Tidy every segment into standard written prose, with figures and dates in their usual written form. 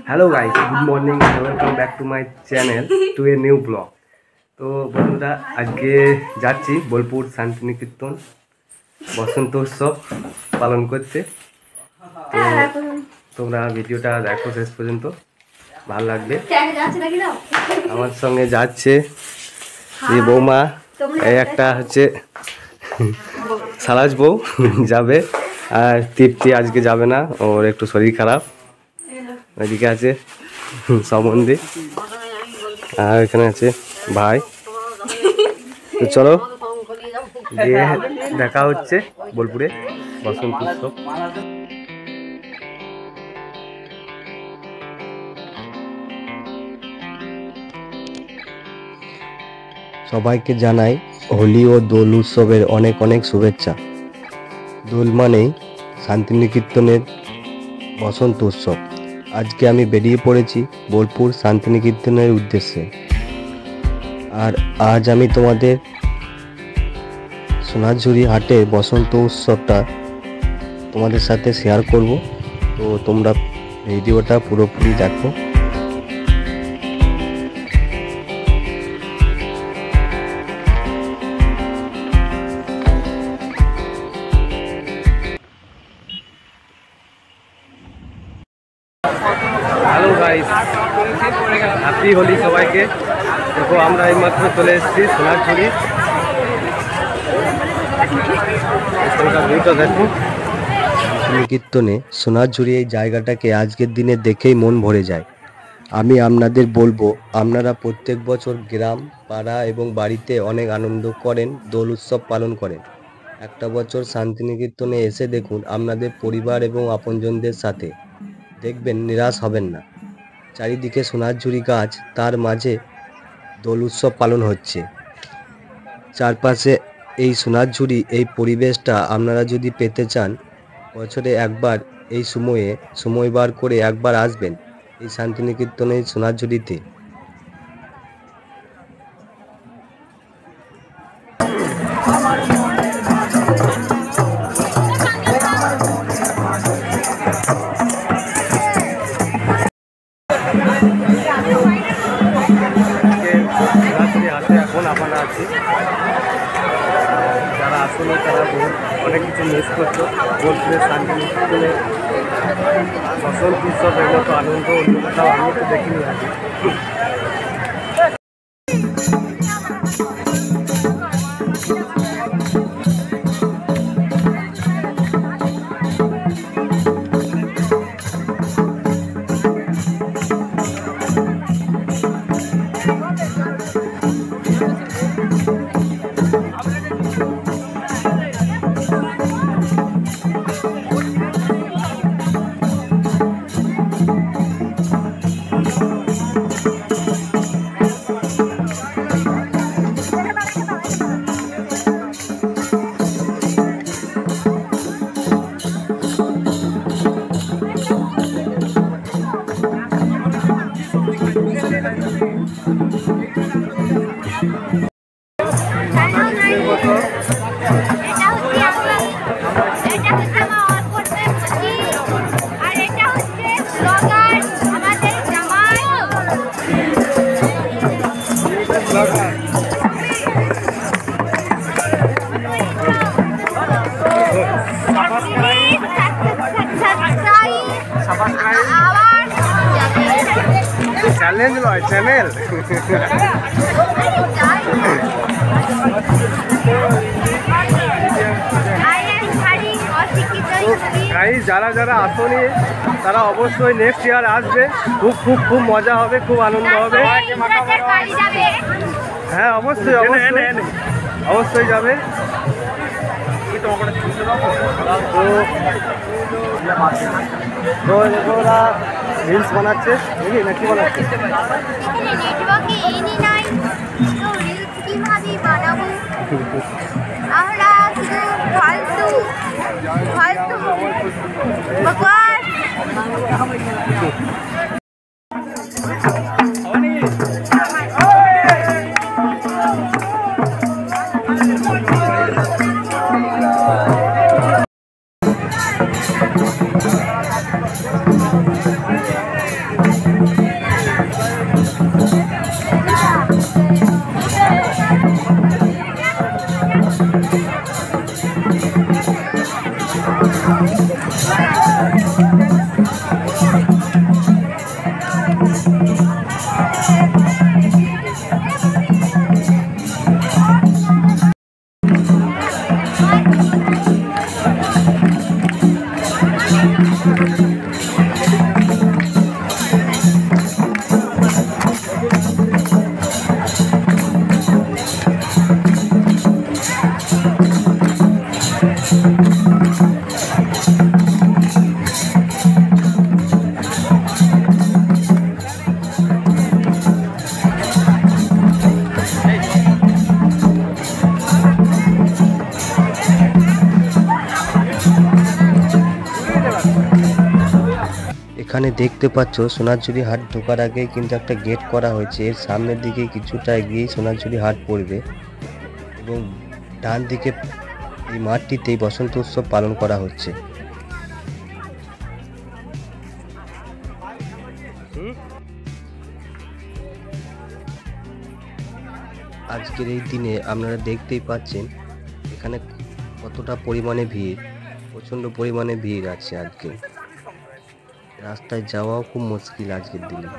Hello guys, good morning and welcome back to my channel to a new blog. तो बंधुरा आज के যাচ্ছি বোলপুর শান্তিনিকেতন বসন্ত উৎসব পালন করতে। তো তোমরা ভিডিওটা দেখো শেষ পর্যন্ত, ভালো লাগবে। আমার সঙ্গে যাচ্ছে এই বৌমা, এই একটা হচ্ছে সারাজ বউ যাবে, আর তৃপ্তি আজকে যাবে না, ওর একটু শরীর খারাপ। ওইদিকে আছে সম্বন্ধে, আর এখানে আছে ভাই। তো চলো গিয়ে দেখা হচ্ছে বোলপুরে বসন্ত উৎসব। সবাইকে জানাই হোলি ও দোল উৎসবের অনেক অনেক শুভেচ্ছা। দোল মানেই শান্তিনিকেতনের বসন্ত উৎসব। আজকে আমি বেরিয়ে পড়েছি বোলপুর শান্তিনিকেতনের উদ্দেশ্যে, আর আজ আমি তোমাদের সোনাঝুরি হাটের বসন্ত উৎসবটা তোমাদের সাথে শেয়ার করব। তো তোমরা ভিডিওটা পুরোপুরি দেখো। হ্যালো গাইস, হ্যাপি হোলি সবাইকে। দেখো আমরা এইমাত্র চলে এসেছি সোনাঝুরি। দেখো শান্তিনিকেতনে সোনাঝুরি এই জায়গাটাকে আজকের দিনে দেখেই মন ভরে যায়। আমি আপনাদের বলবো, আপনারা প্রত্যেক বছর গ্রাম, পাড়া এবং বাড়িতে অনেক আনন্দ করেন, দোল উৎসব পালন করেন। একটা বছর শান্তিনিকেতনে এসে দেখুন আপনাদের পরিবার এবং আপনজনদের সাথে, দেখবেন নিরাশ হবেন না। চারিদিকে সোনাঝুরি গাছ, তার মাঝে দোল উৎসব পালন হচ্ছে। চারপাশে এই সোনাঝুরি, এই পরিবেশটা আপনারা যদি পেতে চান, বছরে একবার এই সময় বার করে একবার আসবেন এই শান্তিনিকেতনের সোনাঝুরিতে। এখন আমরা আছি, যারা আসলে তারা অনেক কিছু মিস করতো। বোলপুরের শান্তিনিকেতনে বসন্ত উৎসবের মতো আনন্দ অন্য কোথাও আমি তো দেখিনি আগে। চ্যালেঞ্জ নয়, চ্যানেল। গাইস, যারা যারা আসেনি তারা অবশ্যই নেক্সট ইয়ার আসবে। খুব খুব খুব মজা হবে, খুব আনন্দ হবে। হ্যাঁ, অবশ্যই অবশ্যই অবশ্যই যাবে। তো ওরা রিলস বানাচ্ছে নাকি নাকি বানাচ্ছে? নেটওয়ার্কে এনি নাই তো রিলস কিভাবে বানাবো আমরা শুধু ফালতু ফালতু বকওয়াস। এখানে দেখতে পাচ্ছ সোনাঝুরি হাট ঢোকার আগে কিন্তু একটা গেট করা হয়েছে। এর সামনের দিকে কিছুটা এগিয়েই সোনাঝুরি হাট পড়বে এবং ডান দিকে এই মাঠটিতেই বসন্ত উৎসব পালন করা হচ্ছে। আজকের এই দিনে আপনারা দেখতেই পাচ্ছেন এখানে কতটা পরিমাণে ভিড়, প্রচণ্ড পরিমাণে ভিড় আছে। আজকে রাস্তায় যাওয়াও খুব মুশকিল আজকের দিনে।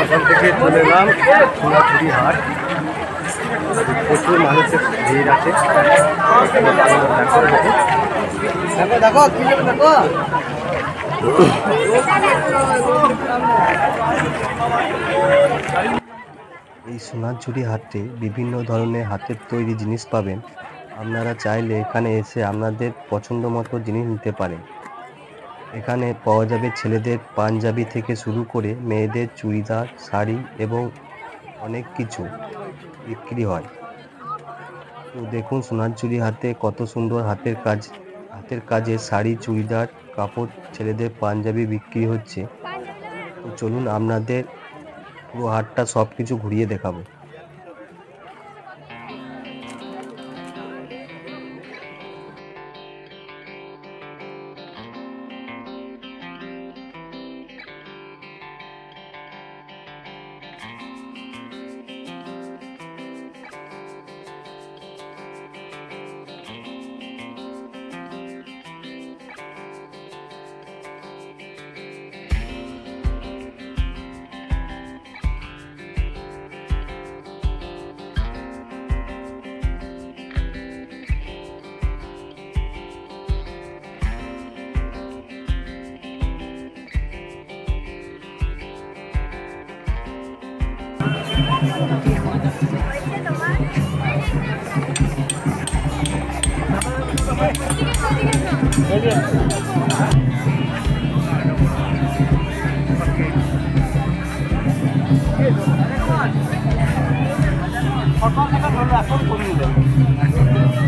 এখান থেকে চলে এলাম সোনাঝুরি হাট। প্রচুর মানুষের ভিড় আছে। দেখো দেখো এই সোনাঝুরি হাটে বিভিন্ন ধরনের হাতের তৈরি জিনিস পাবেন। আপনারা চাইলে এখানে এসে আপনাদের পছন্দ মতো জিনিস নিতে পারেন। এখানে পাওয়া যাবে ছেলেদের পাঞ্জাবি থেকে শুরু করে মেয়েদের চুড়িদার, শাড়ি এবং অনেক কিছু বিক্রি হয়। তো দেখুন সোনাঝুরি হাটে কত সুন্দর হাতের কাজে শাড়ি, চুড়িদার, কাপড়, ছেলেদের পাঞ্জাবি বিক্রি হচ্ছে। তো চলুন আপনাদের পুরো হাটটা সব কিছু ঘুরিয়ে দেখাবো।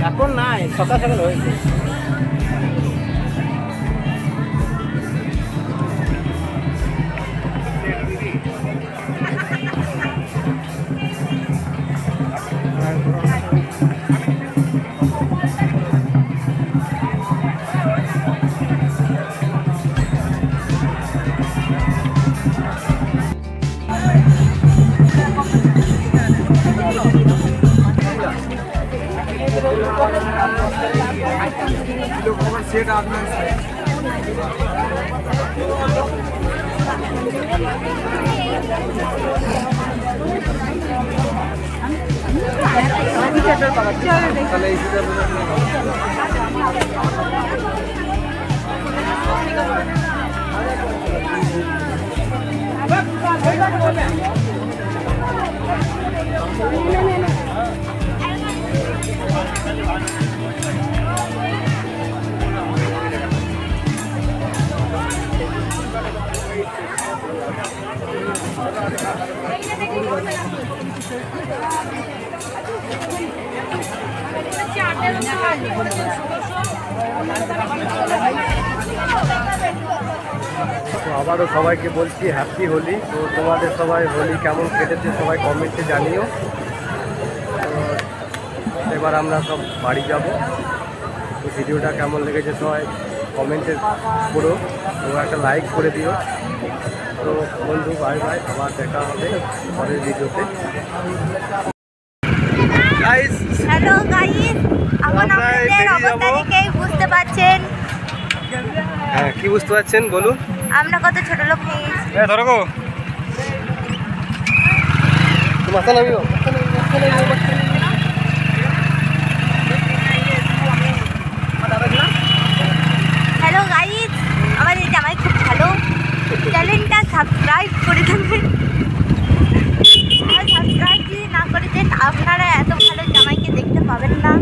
এখন নাই, সকাল সকাল হয়েছে। सेट आपने তাহলে এই তো আবারও সবাইকে বলছি হ্যাপি হোলি। তো তোমাদের সবাই হোলি কেমন কেটেছে সবাই কমেন্টে জানিও। তো এবার আমরা সব বাড়ি যাব। তো ভিডিওটা কেমন লেগেছে সবাই কমেন্টে করো এবং একটা লাইক করে দিও। তো বন্ধু বাই বাই, আবার দেখা হবে পরের ভিডিওতে। হ্যালো গাইস, এখন আমাদের অবস্থা দেখেই বুঝতে পারছেন। হ্যাঁ, কি বুঝতে পারছেন বলুন? আমরা কত ছোট লোক হয়ে গেছি। ধরো গো মাথা নামিও। হ্যালো গাইস, আমাদের জামাই খুব ভালো। চ্যানেলটা সাবস্ক্রাইব করে দেবেন। সাবস্ক্রাইব যদি না করে দেন আপনারা এত ভালো জামাইকে দেখতে পাবেন না।